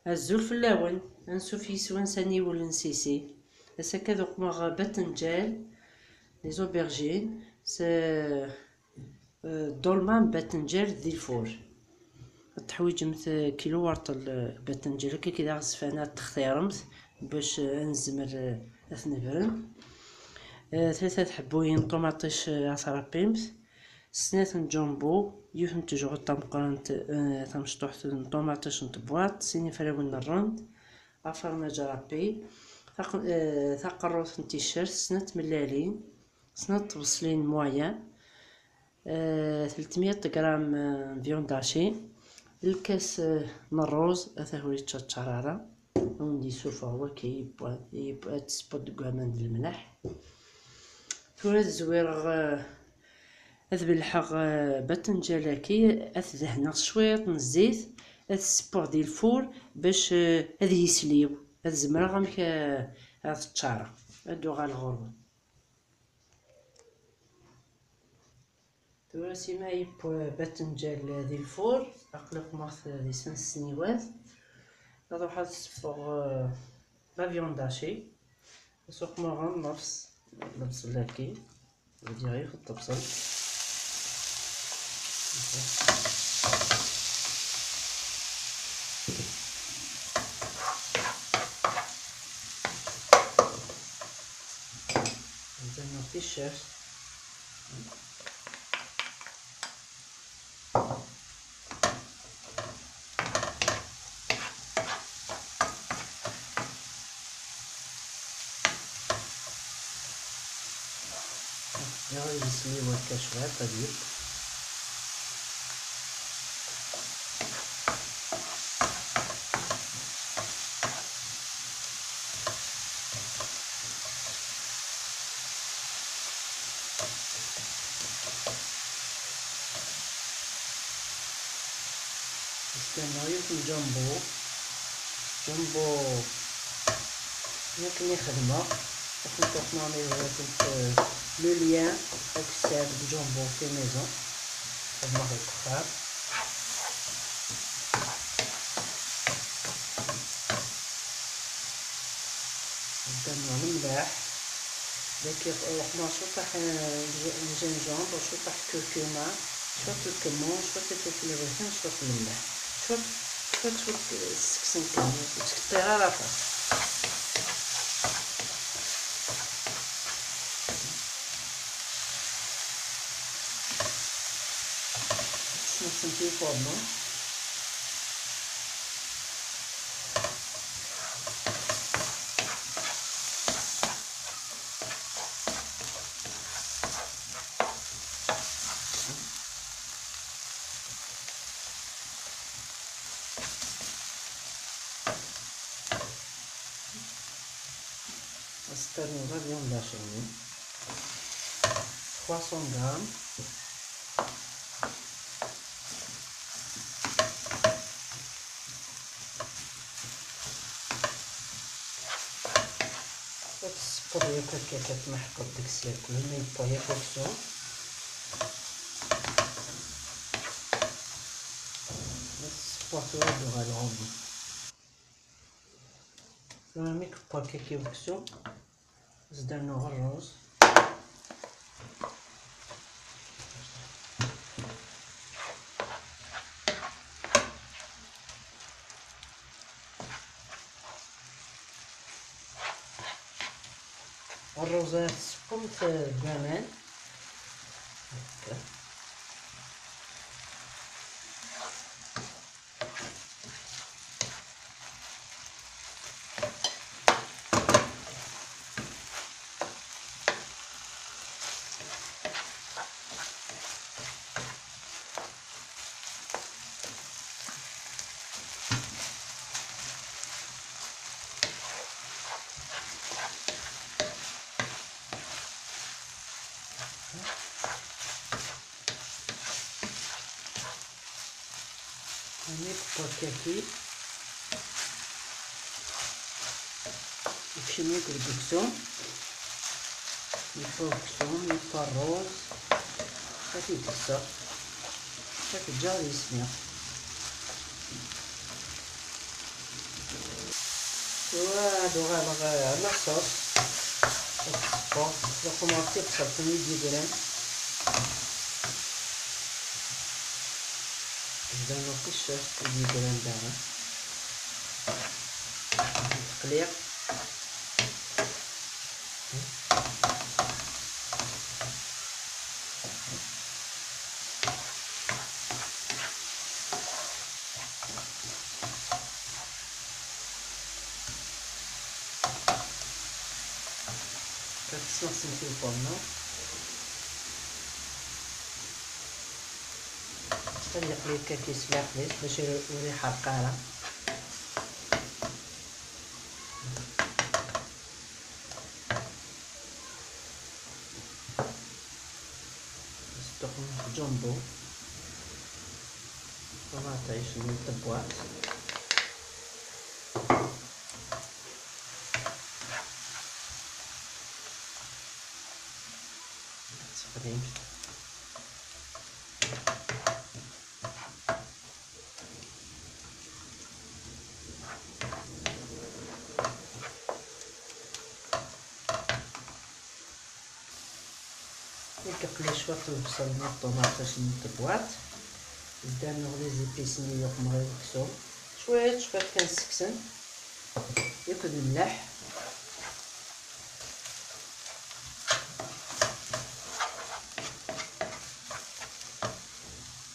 الزول فلاون انسو يسوان ساني ولنسيسي اساكا دوك مغ باتنجال لي زوبرجين س دولمان باتنجال ذي الفور تحويج مث كيلو ورط الباتنجال كي كدا غصفانات تختيرمت باش نزمر اثنفرن. 3 حبوين طوماطيش عصرة بيمس، 2 جامبو يوثن تجوغ طمقرنت تمشطوح طوماطيش نطبواط، سيني فراون الرند عفرنا جرابي ثقروث تيشيرت، 2 ملالين، 2 بصلين مويان، 300 غرام فيوند هاشي، الكاس نروز هو يتشرارا وندي سوفا هو يبقى تسبط كمان الملح. ثورة زوير اذبلحق باتنجالاكي اثدهنا شويط من الزيت السبور ديال الفور باش هذا يسليو هذا زمرا غامك هاد التشارة هادو غا الغرب. ثورة سيما يب باتنجال ديال الفور اقلق مارث دي 5 سنيوات نروح السبور لا فيونداشي سوق مغان نفس لاكي وديري في الطبسل نزلنا في الشاش يغلي يسمي هكا شوية طيب. نستناو في جامبو يمكن يخدمه كنت نعمل لو ليان هاك الساعة بجامبو في ميزون خدمه في الكفار نستناو الملاح داك حنا شطح الجنجامب وشطح كركمة شوية الكمون شوية الفلفل الروسي شوية الملح شوية السكسن كامل وتكطيها رافع نسنتي الفرن. نستناو لا فيوند هاشي 300 غرام السكر ياك كتمحق ديك السير كلها ما يبقى يا كوكسيون السبورتو هادو غالغوبي كما ميك باكي كيوكسيون زدنا غير الروز الروزات سبورت كمان هكا نيك باكيكي يمشي الكسكسون الكسكسون يبقى الروز هاكي تكسر هاكي الجار يسمع وهادو غالغ على الصوص تصفو الطوماطيق صافي 100 غرام نبدا نوقش 100 غرام دابا تقليع كتسمسم في الفرن حتى القليل كيسلق ليش باش يوري حرقانه نصدق جنبو طماطيش من الطبوات تقريبا نقلي شويه البصل من الطماطيش من الطبوات نبدا نغلي زيبيسني يقم غير مكسور شويه كنسكسن ياكل الملح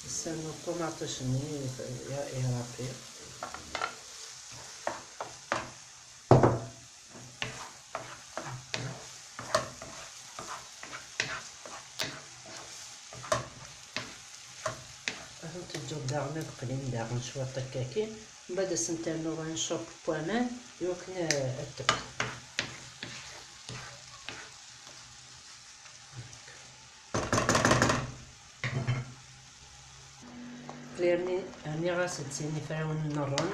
نستنى الطماطيش يرقي تجوب داغنا بقليل داغن شويه طكاكين من بعد سنترنو غنشوب بوامان يوكنا التبت كليرني هاني غاسل تسيني فراون النروند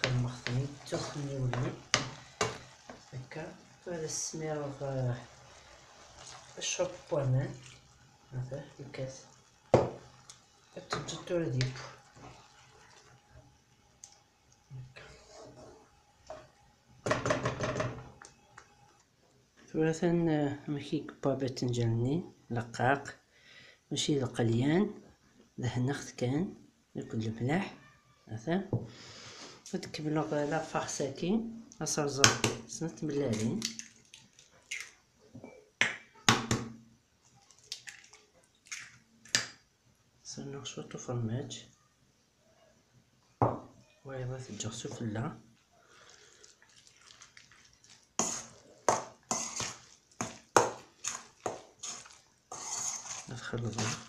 خدمختني تخني ولي هكا هذا السمير الشوب بوامان هذا الكاس التجتور ديالو ثلاثا ماشي كبا باذنجاني لقاق ماشي القليان دهنخت كان ياكل الملح هذا تكملو لا فارساكين اصرزر سنت ملالين صرنا شويه فرماج ويضا تجرسو فلا نخلطو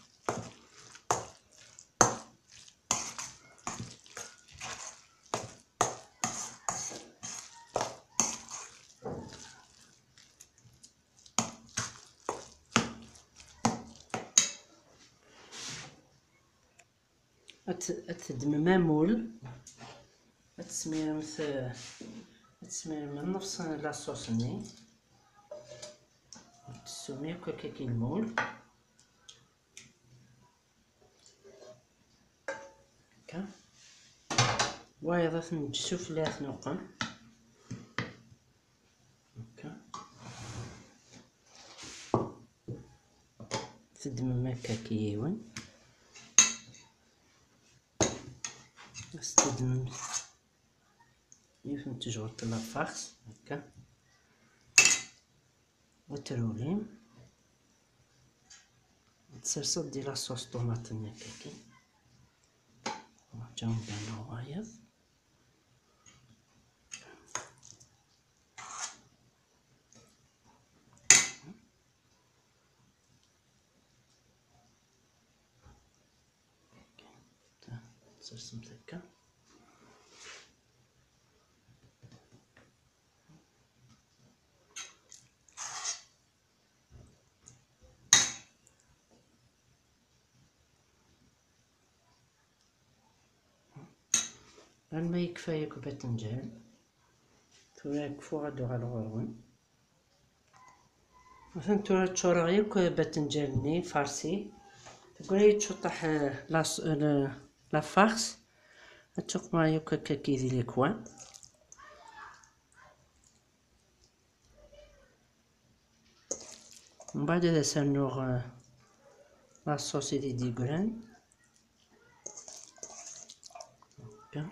تدم مامول تسمير من نفس لاصوصني تسمي كاكي المول هكا وايضا نجسو فلات نقم هكا تدم مكاكيون استدم يفهم تجربة لافارس هكا وتروليم تسرسل ديال لاصوص طوماط المكاكي جاهم بين الوايض تسرسل هكا الماء يكفى باذنجان ثورا يكفو غادو على الغرون مثلا ثورا تشورغيك باذنجاني فارسي تقولي تشطح لا فارس تشوق معايا كاكي ديال الكوان ومن بعد هذا سنوغ لاصوص اللي ديكوران هكا.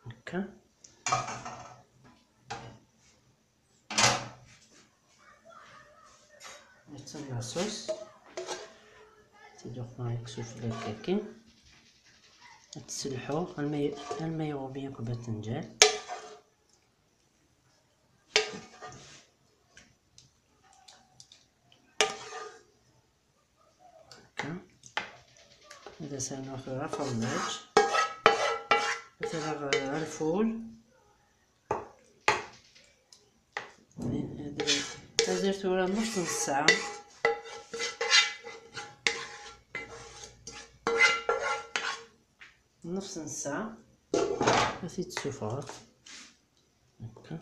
هكا نتسنى لاصوص تدوق معاك سوفلي كاكي، تسلحو الماء يغلي بالباذنجان. هكا هذا سنأخذ فرماج، مثلا الفول درتو راه نص ساعة، نص ساعة نسيت السفرة هكا.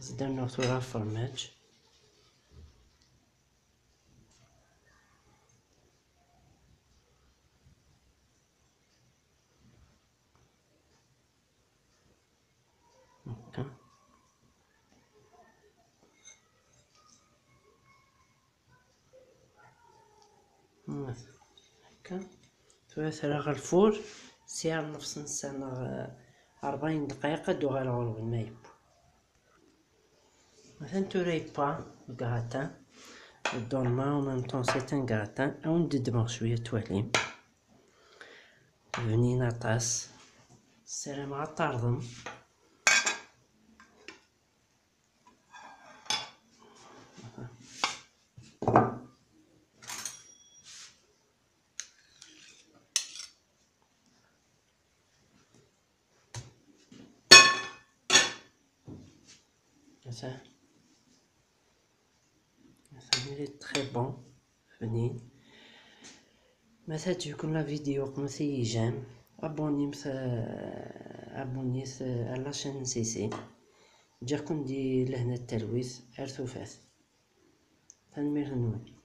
زدنا نغسلها الفرماج هكا. هكا ثلاثة الفور ساعة نص ساعة 40 دقيقة دوغ الغرب الماء. مثلا توري با غراتان الدولمة و ميم طون سيت ان غراتان او ندمغ شوية تواليم بنينة طاس السلام مع طاردم. Ça il est très bon بنين. مثلا تكون لا فيديو مثلا جيم ابوني ابوني على لاشين سيسي جاكم دي لهنا التلويث ارثوفات تنمير نون.